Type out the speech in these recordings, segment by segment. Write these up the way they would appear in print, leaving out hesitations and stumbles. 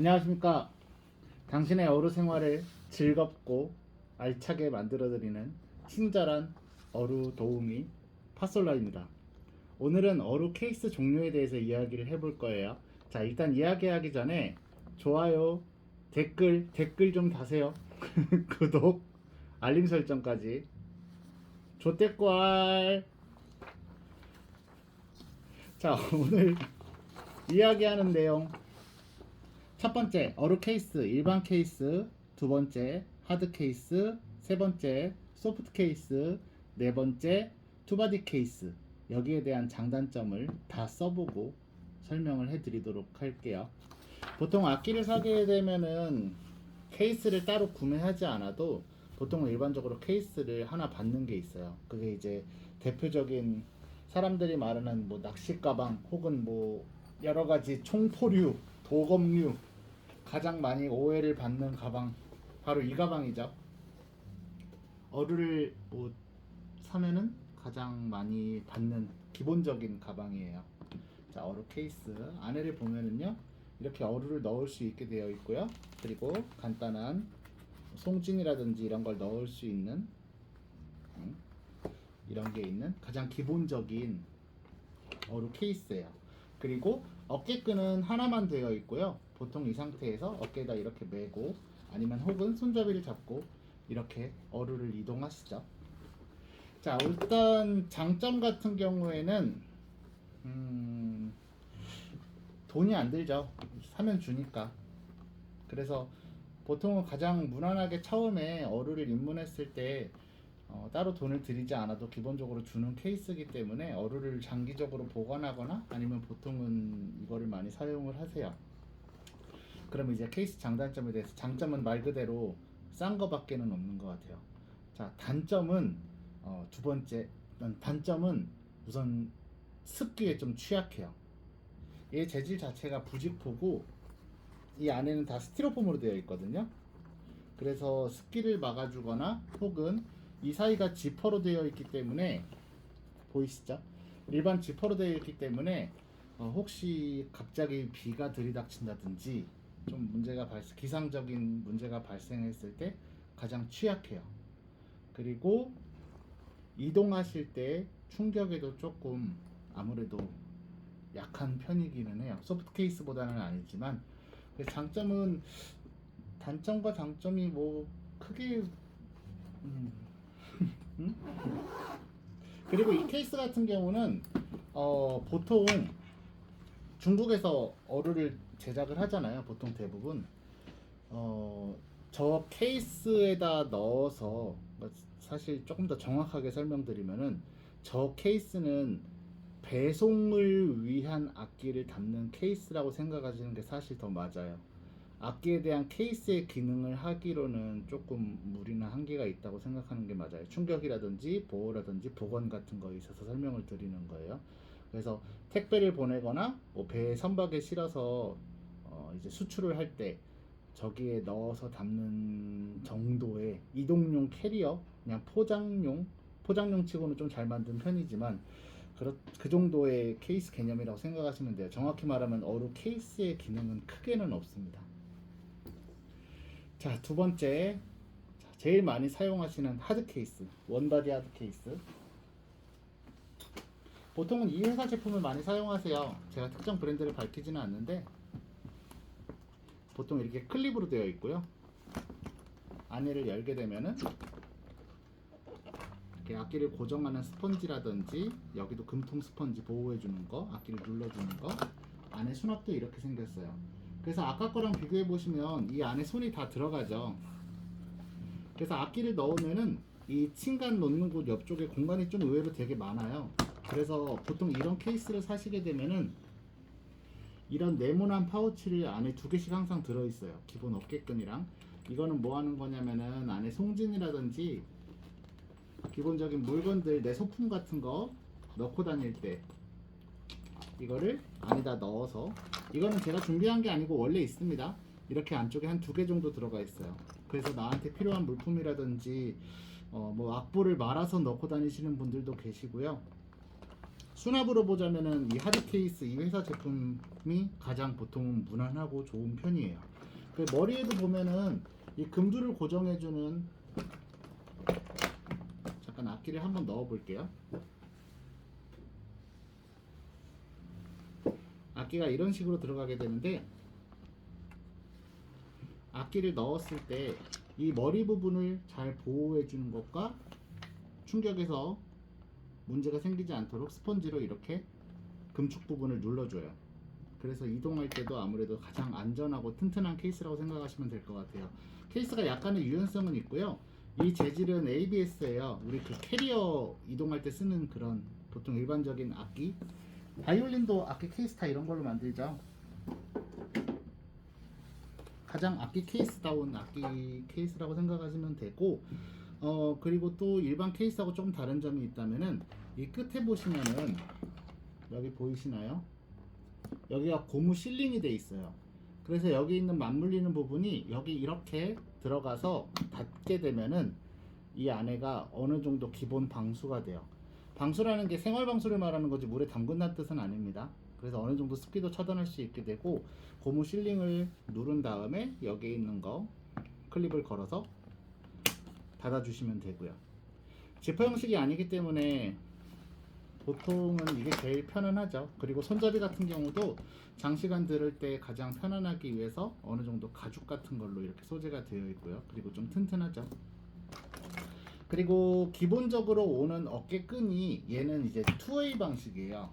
안녕하십니까. 당신의 어루 생활을 즐겁고 알차게 만들어드리는 친절한 어루 도우미 파솔라입니다. 오늘은 어루 케이스 종류에 대해서 이야기를 해볼 거예요. 자, 일단 이야기하기 전에 좋아요, 댓글 좀 다세요. 구독, 알림 설정까지. 조댓말. 자, 오늘 이야기하는 내용. 첫 번째, 어루 케이스, 일반 케이스. 두 번째, 하드 케이스. 세 번째, 소프트 케이스. 네 번째, 투바디 케이스. 여기에 대한 장단점을 다 써보고 설명을 해드리도록 할게요. 보통 악기를 사게 되면은 케이스를 따로 구매하지 않아도 보통은 일반적으로 케이스를 하나 받는 게 있어요. 그게 이제 대표적인 사람들이 말하는 뭐 낚시 가방 혹은 뭐 여러 가지 총포류, 도검류, 가장 많이 오해를 받는 가방 바로 이 가방이죠. 어류를 뭐 사면은 가장 많이 받는 기본적인 가방이에요. 자, 어류 케이스 안에를 보면은요, 이렇게 어류를 넣을 수 있게 되어 있고요. 그리고 간단한 송진이라든지 이런 걸 넣을 수 있는 이런 게 있는 가장 기본적인 어류 케이스예요. 그리고 어깨끈은 하나만 되어 있고요. 보통 이 상태에서 어깨에다 이렇게 메고 아니면 혹은 손잡이를 잡고 이렇게 어류를 이동하시죠. 자, 일단 장점 같은 경우에는 돈이 안 들죠. 사면 주니까. 그래서 보통은 가장 무난하게 처음에 어류를 입문했을 때 따로 돈을 들이지 않아도 기본적으로 주는 케이스이기 때문에 어류를 장기적으로 보관하거나 아니면 보통은 이거를 많이 사용을 하세요. 그럼 이제 케이스 장단점에 대해서, 장점은 말 그대로 싼 거밖에는 없는 것 같아요. 자, 단점은 두 번째, 단점은 우선 습기에 좀 취약해요. 얘 재질 자체가 부직포고 이 안에는 다 스티로폼으로 되어 있거든요. 그래서 습기를 막아주거나 혹은 이 사이가 지퍼로 되어 있기 때문에, 보이시죠? 일반 지퍼로 되어 있기 때문에 혹시 갑자기 비가 들이닥친다든지 좀 기상적인 문제가 발생했을 때 가장 취약해요. 그리고 이동하실 때 충격에도 조금 아무래도 약한 편이기는 해요. 소프트 케이스보다는 아니지만. 장점은, 단점과 장점이 뭐 크게 음? 그리고 이 케이스 같은 경우는 보통 중국에서 어류를 제작을 하잖아요. 보통 대부분 저 케이스에다 넣어서, 사실 조금 더 정확하게 설명드리면은 저 케이스는 배송을 위한 악기를 담는 케이스라고 생각하시는 게 사실 더 맞아요. 악기에 대한 케이스의 기능을 하기로는 조금 무리나 한계가 있다고 생각하는 게 맞아요. 충격이라든지 보호라든지 보건 같은 거에 있어서 설명을 드리는 거예요. 그래서 택배를 보내거나 뭐 배에 선박에 실어서 이제 수출을 할 때 저기에 넣어서 담는 정도의 이동용 캐리어, 그냥 포장용 치고는 좀 잘 만든 편이지만 그 정도의 케이스 개념이라고 생각하시면 돼요. 정확히 말하면 어루 케이스의 기능은 크게는 없습니다. 자, 두 번째, 제일 많이 사용하시는 하드 케이스, 원바디 하드 케이스. 보통은 이 회사 제품을 많이 사용하세요. 제가 특정 브랜드를 밝히지는 않는데 보통 이렇게 클립으로 되어 있고요. 안에를 열게 되면은 이렇게 악기를 고정하는 스펀지라든지, 여기도 금통 스펀지 보호해주는 거, 악기를 눌러주는 거, 안에 수납도 이렇게 생겼어요. 그래서 아까 거랑 비교해 보시면 이 안에 손이 다 들어가죠. 그래서 악기를 넣으면은 이 침간 놓는 곳 옆쪽에 공간이 좀 의외로 되게 많아요. 그래서 보통 이런 케이스를 사시게 되면은 이런 네모난 파우치를 안에 두 개씩 항상 들어있어요. 기본 어깨끈이랑. 이거는 뭐 하는 거냐면은 안에 송진이라든지 기본적인 물건들, 내 소품 같은 거 넣고 다닐 때 이거를 안에다 넣어서, 이거는 제가 준비한 게 아니고 원래 있습니다. 이렇게 안쪽에 한 두 개 정도 들어가 있어요. 그래서 나한테 필요한 물품이라든지 뭐 악보를 말아서 넣고 다니시는 분들도 계시고요. 수납으로 보자면은 이 하드 케이스 이 회사 제품이 가장 보통은 무난하고 좋은 편이에요. 그 머리에도 보면은 이 금두를 고정해주는, 잠깐 악기를 한번 넣어 볼게요. 악기가 이런 식으로 들어가게 되는데, 악기를 넣었을 때 이 머리 부분을 잘 보호해 주는 것과 충격에서 문제가 생기지 않도록 스펀지로 이렇게 금축 부분을 눌러줘요. 그래서 이동할 때도 아무래도 가장 안전하고 튼튼한 케이스라고 생각하시면 될 것 같아요. 케이스가 약간의 유연성은 있고요. 이 재질은 ABS예요. 우리 그 캐리어 이동할 때 쓰는 그런 보통 일반적인 악기, 바이올린도 악기 케이스 다 이런 걸로 만들죠. 가장 악기 케이스다운 악기 케이스라고 생각하시면 되고, 그리고 또 일반 케이스하고 조금 다른 점이 있다면은 이 끝에 보시면은 여기 보이시나요? 여기가 고무 실링이 돼 있어요. 그래서 여기 있는 맞물리는 부분이 여기 이렇게 들어가서 닿게 되면은 이 안에가 어느 정도 기본 방수가 돼요. 방수라는 게 생활 방수를 말하는 거지 물에 담근다는 뜻은 아닙니다. 그래서 어느 정도 습기도 차단할 수 있게 되고, 고무 실링을 누른 다음에 여기에 있는 거 클립을 걸어서 닫아주시면 되고요. 지퍼 형식이 아니기 때문에 보통은 이게 제일 편안하죠. 그리고 손잡이 같은 경우도 장시간 들을 때 가장 편안하기 위해서 어느 정도 가죽 같은 걸로 이렇게 소재가 되어 있고요. 그리고 좀 튼튼하죠. 그리고 기본적으로 오는 어깨끈이 얘는 이제 투웨이 방식이에요.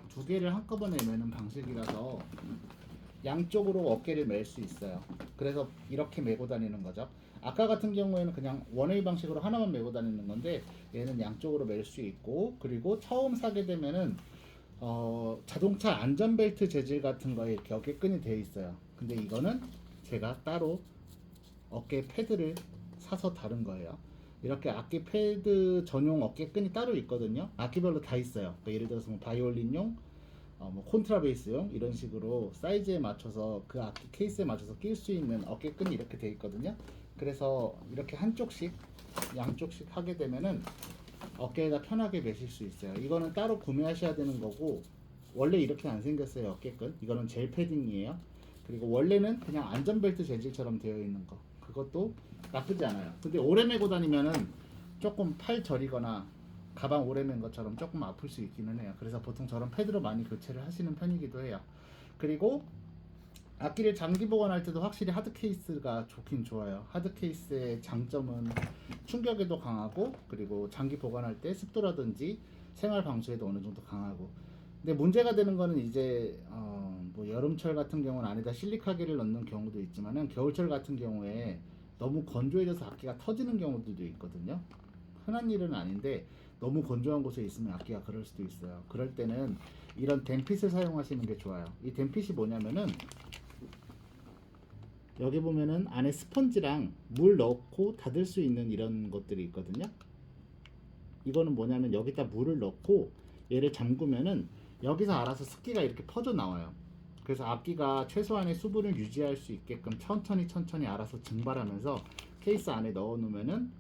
두 개를 한꺼번에 매는 방식이라서 양쪽으로 어깨를 멜 수 있어요. 그래서 이렇게 메고 다니는 거죠. 아까 같은 경우에는 그냥 원웨이 방식으로 하나만 메고 다니는 건데, 얘는 양쪽으로 멜 수 있고, 그리고 처음 사게 되면은 자동차 안전벨트 재질 같은 거에 이렇게 어깨끈이 되어 있어요. 근데 이거는 제가 따로 어깨 패드를 사서 다른 거예요. 이렇게 악기 패드 전용 어깨끈이 따로 있거든요. 악기별로 다 있어요. 그러니까 예를 들어서 뭐 바이올린용, 뭐 콘트라베이스용 이런 식으로 사이즈에 맞춰서 그 악기 케이스에 맞춰서 낄 수 있는 어깨끈이 이렇게 돼 있거든요. 그래서 이렇게 한쪽씩 양쪽씩 하게 되면은 어깨에다 편하게 매실 수 있어요. 이거는 따로 구매하셔야 되는 거고, 원래 이렇게 안 생겼어요. 어깨끈 이거는 젤 패딩이에요. 그리고 원래는 그냥 안전벨트 재질처럼 되어 있는 거, 그것도 나쁘지 않아요. 근데 오래 메고 다니면은 조금 팔 저리거나 가방 오래 맨 것처럼 조금 아플 수 있기는 해요. 그래서 보통 저런 패드로 많이 교체를 하시는 편이기도 해요. 그리고 악기를 장기 보관할 때도 확실히 하드 케이스가 좋긴 좋아요. 하드 케이스의 장점은 충격에도 강하고, 그리고 장기 보관할 때 습도라든지 생활 방수에도 어느 정도 강하고. 근데 문제가 되는 거는 이제 뭐 여름철 같은 경우는 안에다 실리카겔을 넣는 경우도 있지만은, 겨울철 같은 경우에 너무 건조해져서 악기가 터지는 경우들도 있거든요. 흔한 일은 아닌데 너무 건조한 곳에 있으면 악기가 그럴 수도 있어요. 그럴 때는 이런 댐핏을 사용하시는 게 좋아요. 이 댐핏이 뭐냐면은, 여기 보면은 안에 스펀지랑 물 넣고 닫을 수 있는 이런 것들이 있거든요. 이거는 뭐냐면 여기다 물을 넣고 얘를 잠그면은 여기서 알아서 습기가 이렇게 퍼져 나와요. 그래서 악기가 최소한의 수분을 유지할 수 있게끔 천천히 알아서 증발하면서 케이스 안에 넣어 놓으면은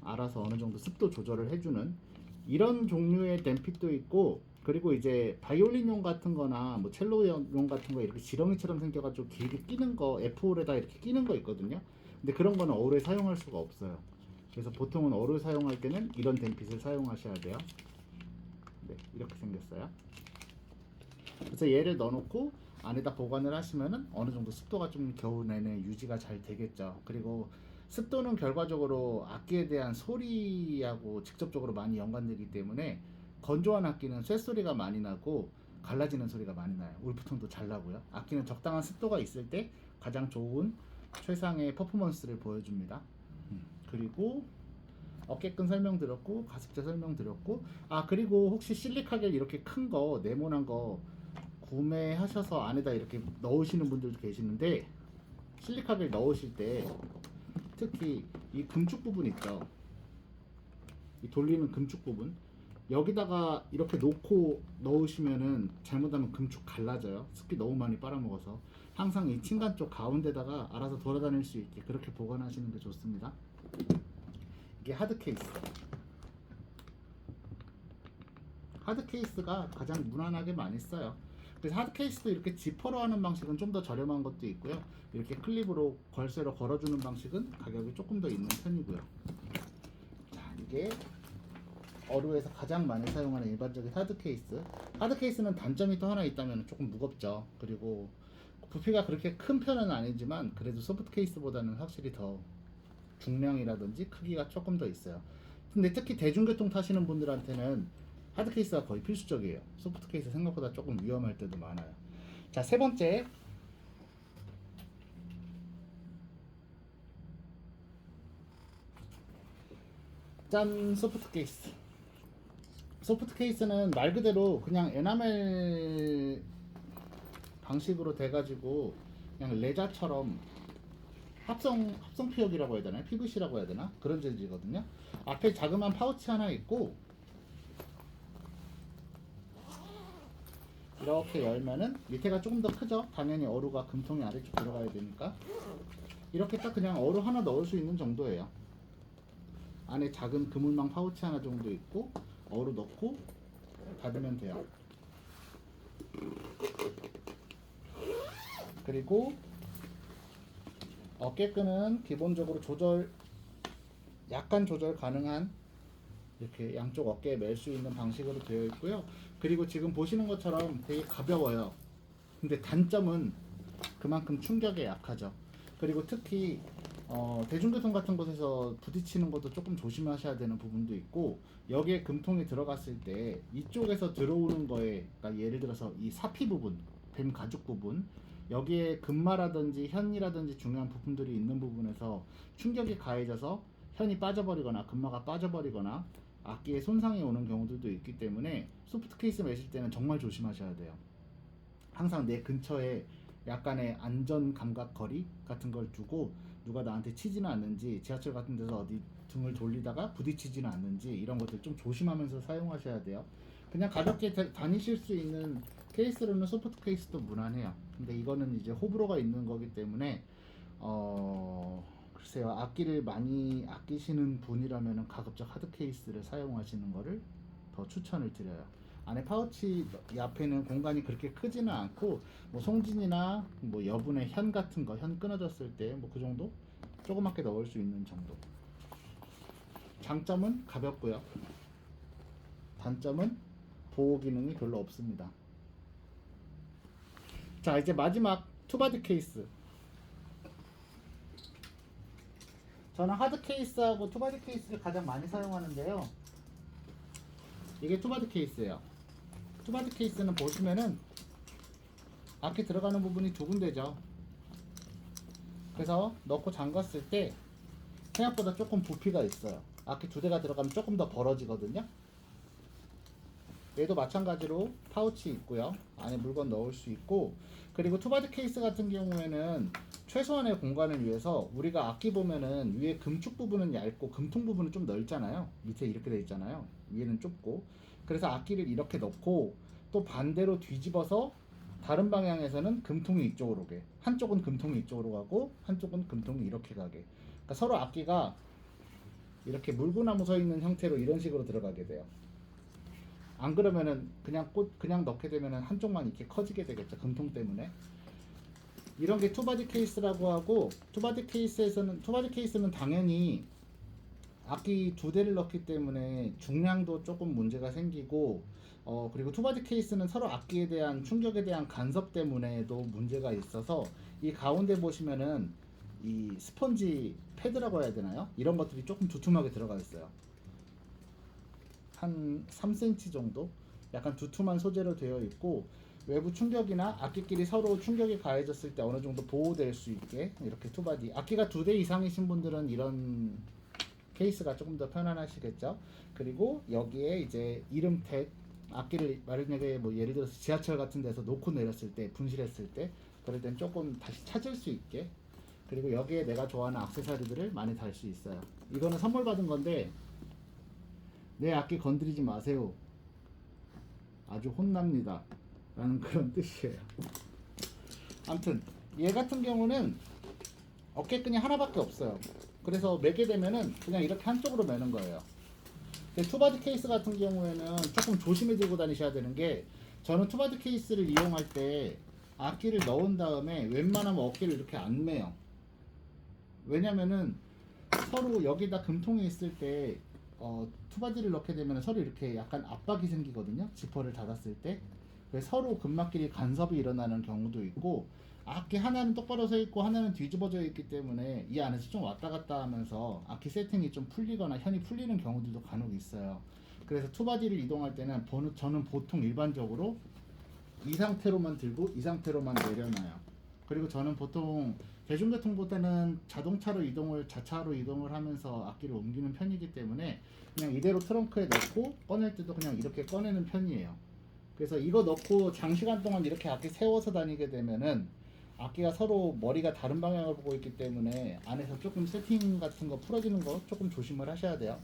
알아서 어느 정도 습도 조절을 해주는 이런 종류의 댐핏도 있고, 그리고 이제 바이올린용 같은 거나 뭐 첼로용 같은 거 이렇게 지렁이처럼 생겨가지고 길게 끼는 거, F홀에다 이렇게 끼는 거 있거든요. 근데 그런 거는 어루에 사용할 수가 없어요. 그래서 보통은 어루 사용할 때는 이런 댐핏을 사용하셔야 돼요. 네, 이렇게 생겼어요. 그래서 얘를 넣어놓고 안에다 보관을 하시면은 어느 정도 습도가 좀 겨울 내내 유지가 잘 되겠죠. 그리고 습도는 결과적으로 악기에 대한 소리하고 직접적으로 많이 연관되기 때문에, 건조한 악기는 쇳소리가 많이 나고 갈라지는 소리가 많이 나요. 울프톤도 잘 나고요. 악기는 적당한 습도가 있을 때 가장 좋은 최상의 퍼포먼스를 보여줍니다. 그리고 어깨끈 설명드렸고, 가습제 설명드렸고, 그리고 혹시 실리카겔 이렇게 큰 거 네모난 거 구매하셔서 안에다 이렇게 넣으시는 분들도 계시는데, 실리카겔 넣으실 때 특히 이 금축 부분 있죠, 이 돌리는 금축 부분, 여기다가 이렇게 놓고 넣으시면은 잘못하면 금축 갈라져요. 습기 너무 많이 빨아먹어서. 항상 이 층간 쪽 가운데다가 알아서 돌아다닐 수 있게 그렇게 보관하시는 게 좋습니다. 이게 하드 케이스. 하드 케이스가 가장 무난하게 많이 써요. 그래서 하드 케이스도 이렇게 지퍼로 하는 방식은 좀 더 저렴한 것도 있고요. 이렇게 클립으로 걸쇠로 걸어주는 방식은 가격이 조금 더 있는 편이고요. 자, 이게 어루에서 가장 많이 사용하는 일반적인 하드 케이스. 하드 케이스는 단점이 또 하나 있다면 조금 무겁죠. 그리고 부피가 그렇게 큰 편은 아니지만 그래도 소프트 케이스보다는 확실히 더 중량이라든지 크기가 조금 더 있어요. 근데 특히 대중교통 타시는 분들한테는 하드 케이스가 거의 필수적이에요. 소프트 케이스 생각보다 조금 위험할 때도 많아요. 자, 세 번째. 짠, 소프트 케이스. 소프트 케이스는 말 그대로 그냥 에나멜 방식으로 돼가지고 그냥 레자처럼 합성 피혁이라고 해야 되나? PVC라고 해야 되나? 그런 재질이거든요. 앞에 자그마한 파우치 하나 있고 이렇게 열면은 밑에가 조금 더 크죠? 당연히 어루가 금통이 아래쪽 들어가야 되니까 이렇게 딱 그냥 어루 하나 넣을 수 있는 정도예요. 안에 작은 그물망 파우치 하나 정도 있고 어루 넣고 닫으면 돼요. 그리고 어깨끈은 기본적으로 약간 조절 가능한 이렇게 양쪽 어깨에 멜 수 있는 방식으로 되어 있고요. 그리고 지금 보시는 것처럼 되게 가벼워요. 근데 단점은 그만큼 충격에 약하죠. 그리고 특히 대중교통 같은 곳에서 부딪히는 것도 조금 조심하셔야 되는 부분도 있고, 여기에 금통이 들어갔을 때 이쪽에서 들어오는 거에, 그러니까 예를 들어서 이 사피 부분, 뱀 가죽 부분, 여기에 금마라든지 현이라든지 중요한 부품들이 있는 부분에서 충격이 가해져서 현이 빠져버리거나 금마가 빠져버리거나 악기에 손상이 오는 경우들도 있기 때문에 소프트 케이스 매실 때는 정말 조심하셔야 돼요. 항상 내 근처에 약간의 안전 감각 거리 같은 걸 두고 누가 나한테 치지는 않는지, 지하철 같은 데서 어디 등을 돌리다가 부딪히지는 않는지 이런 것들 좀 조심하면서 사용하셔야 돼요. 그냥 가볍게 다니실 수 있는 케이스로는 소프트 케이스도 무난해요. 근데 이거는 이제 호불호가 있는 거기 때문에 글쎄요, 악기를 많이 아끼시는 분이라면 가급적 하드 케이스를 사용하시는 거를 더 추천을 드려요. 안에 파우치 이 앞에는 공간이 그렇게 크지는 않고 뭐 송진이나 뭐 여분의 현 같은 거, 현 끊어졌을 때 뭐 그 정도 조그맣게 넣을 수 있는 정도. 장점은 가볍고요. 단점은 보호 기능이 별로 없습니다. 자, 이제 마지막 투바디 케이스. 저는 하드 케이스하고 투바디 케이스를 가장 많이 사용하는데요. 이게 투바디 케이스예요. 투바디 케이스는 보시면은 악기 들어가는 부분이 두 군데죠. 그래서 넣고 잠갔을 때 생각보다 조금 부피가 있어요. 악기 두 대가 들어가면 조금 더 벌어지거든요. 얘도 마찬가지로 파우치 있고요. 안에 물건 넣을 수 있고, 그리고 투바디 케이스 같은 경우에는 최소한의 공간을 위해서 우리가 악기 보면은 위에 금축 부분은 얇고 금통 부분은 좀 넓잖아요. 밑에 이렇게 돼 있잖아요. 위에는 좁고. 그래서 악기를 이렇게 넣고 또 반대로 뒤집어서 다른 방향에서는 금통이 이쪽으로 오게, 한쪽은 금통이 이쪽으로 가고 한쪽은 금통이 이렇게 가게. 그러니까 서로 악기가 이렇게 물구나무 서 있는 형태로 이런 식으로 들어가게 돼요. 안 그러면은 그냥 넣게 되면은 한쪽만 이렇게 커지게 되겠죠, 금통 때문에. 이런 게 투바디 케이스라고 하고, 투바디 케이스는 당연히 악기 두 대를 넣기 때문에 중량도 조금 문제가 생기고, 그리고 투바디 케이스는 서로 악기에 대한 충격에 대한 간섭 때문에도 문제가 있어서, 이 가운데 보시면은 이 스펀지 패드라고 해야 되나요? 이런 것들이 조금 두툼하게 들어가 있어요. 한 3cm 정도 약간 두툼한 소재로 되어 있고, 외부 충격이나 악기끼리 서로 충격이 가해졌을 때 어느 정도 보호될 수 있게 이렇게 투바디, 악기가 2대 이상이신 분들은 이런 케이스가 조금 더 편안하시겠죠. 그리고 여기에 이제 이름 택, 악기를 만약에 뭐 예를 들어서 지하철 같은 데서 놓고 내렸을 때, 분실했을 때, 그럴 땐 조금 다시 찾을 수 있게, 그리고 여기에 내가 좋아하는 액세서리들을 많이 달 수 있어요. 이거는 선물 받은 건데 내 악기 건드리지 마세요, 아주 혼납니다 라는 그런 뜻이에요. 아무튼 얘 같은 경우는 어깨끈이 하나밖에 없어요. 그래서 매게 되면은 그냥 이렇게 한쪽으로 매는 거예요. 근데 투바디 케이스 같은 경우에는 조금 조심히 들고 다니셔야 되는 게, 저는 투바디 케이스를 이용할 때 악기를 넣은 다음에 웬만하면 어깨를 이렇게 안 매요. 왜냐면은 서로 여기다 금통이 있을 때 투바디를 넣게 되면 서로 이렇게 약간 압박이 생기거든요. 지퍼를 닫았을 때. 그래서 서로 금막끼리 간섭이 일어나는 경우도 있고, 악기 하나는 똑바로 서 있고 하나는 뒤집어져 있기 때문에 이 안에서 좀 왔다 갔다 하면서 악기 세팅이 좀 풀리거나 현이 풀리는 경우들도 간혹 있어요. 그래서 투바디를 이동할 때는 저는 보통 일반적으로 이 상태로만 들고 이 상태로만 내려놔요. 그리고 저는 보통 대중교통보다는 자차로 이동을 하면서 악기를 옮기는 편이기 때문에 그냥 이대로 트렁크에 넣고 꺼낼 때도 그냥 이렇게 꺼내는 편이에요. 그래서 이거 넣고 장시간 동안 이렇게 악기 세워서 다니게 되면은 악기가 서로 머리가 다른 방향을 보고 있기 때문에 안에서 조금 세팅 같은 거 풀어지는 거 조금 조심을 하셔야 돼요.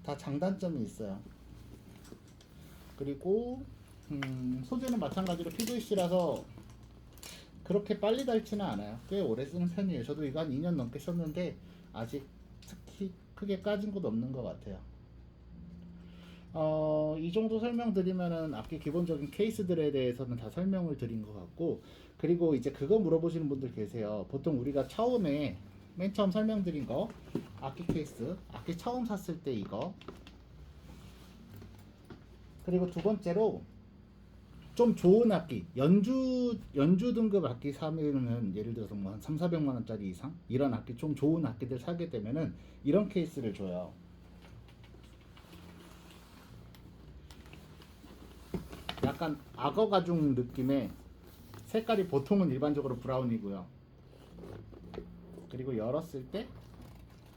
다 장단점이 있어요. 그리고 소재는 마찬가지로 PVC라서 그렇게 빨리 닳지는 않아요. 꽤 오래 쓰는 편이에요. 저도 이거 한 2년 넘게 썼는데 아직 특히 크게 까진 곳 없는 것 같아요. 이 정도 설명드리면은 악기 기본적인 케이스들에 대해서는 다 설명을 드린 것 같고, 그리고 이제 그거 물어보시는 분들 계세요. 보통 우리가 처음에 맨 처음 설명드린 거 악기 케이스, 악기 처음 샀을 때 이거, 그리고 두 번째로 좀 좋은 악기, 연주 등급 악기 사면은 예를 들어서 뭐 한 3, 400만 원짜리 이상 이런 악기, 좀 좋은 악기들 사게 되면은 이런 케이스를 줘요. 약간 악어 가죽 느낌의, 색깔이 보통은 일반적으로 브라운이고요. 그리고 열었을 때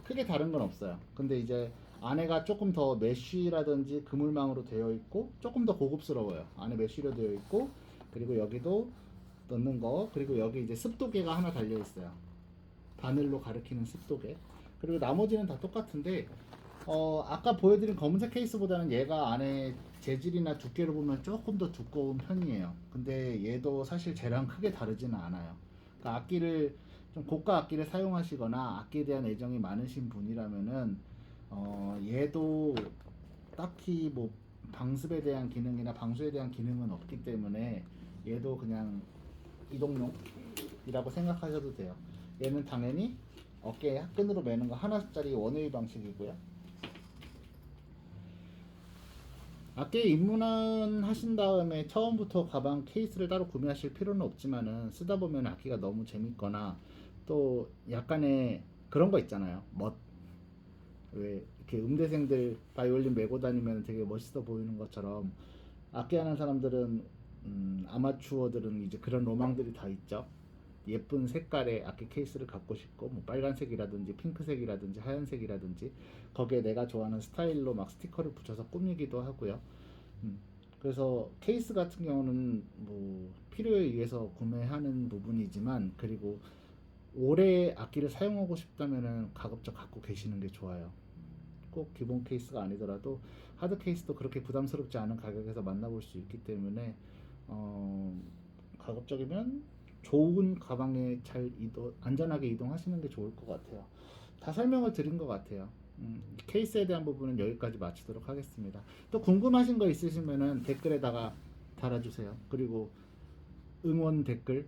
크게 다른 건 없어요. 근데 이제 안에가 조금 더 메쉬라든지 그물망으로 되어 있고 조금 더 고급스러워요. 안에 메쉬로 되어 있고, 그리고 여기도 넣는 거, 그리고 여기 이제 습도계가 하나 달려 있어요. 바늘로 가리키는 습도계. 그리고 나머지는 다 똑같은데 아까 보여드린 검은색 케이스보다는 얘가 안에 재질이나 두께로 보면 조금 더 두꺼운 편이에요. 근데 얘도 사실 쟤랑 크게 다르지는 않아요. 그러니까 악기를 좀 고가 악기를 사용하시거나 악기에 대한 애정이 많으신 분이라면은 얘도 딱히 뭐 방습에 대한 기능이나 방수에 대한 기능은 없기 때문에 얘도 그냥 이동용이라고 생각하셔도 돼요. 얘는 당연히 어깨에 끈으로 매는 거 하나짜리 원웨이 방식이고요. 악기에 입문한 하신 다음에 처음부터 가방 케이스를 따로 구매하실 필요는 없지만은 쓰다 보면 악기가 너무 재밌거나 또 약간의 그런 거 있잖아요. 왜 이렇게 음대생들 바이올린 메고 다니면 되게 멋있어 보이는 것처럼 악기 하는 사람들은 아마추어들은 이제 그런 로망들이 다 있죠. 예쁜 색깔의 악기 케이스를 갖고 싶고 뭐 빨간색이라든지 핑크색이라든지 하얀색이라든지 거기에 내가 좋아하는 스타일로 막 스티커를 붙여서 꾸미기도 하고요. 음, 그래서 케이스 같은 경우는 뭐 필요에 의해서 구매하는 부분이지만, 그리고 오래 악기를 사용하고 싶다면은 가급적 갖고 계시는 게 좋아요. 꼭 기본 케이스가 아니더라도 하드 케이스도 그렇게 부담스럽지 않은 가격에서 만나볼 수 있기 때문에 가급적이면 좋은 가방에 안전하게 이동하시는 게 좋을 것 같아요. 다 설명을 드린 것 같아요. 케이스에 대한 부분은 여기까지 마치도록 하겠습니다. 또 궁금하신 거 있으시면은 댓글에다가 달아주세요. 그리고 응원 댓글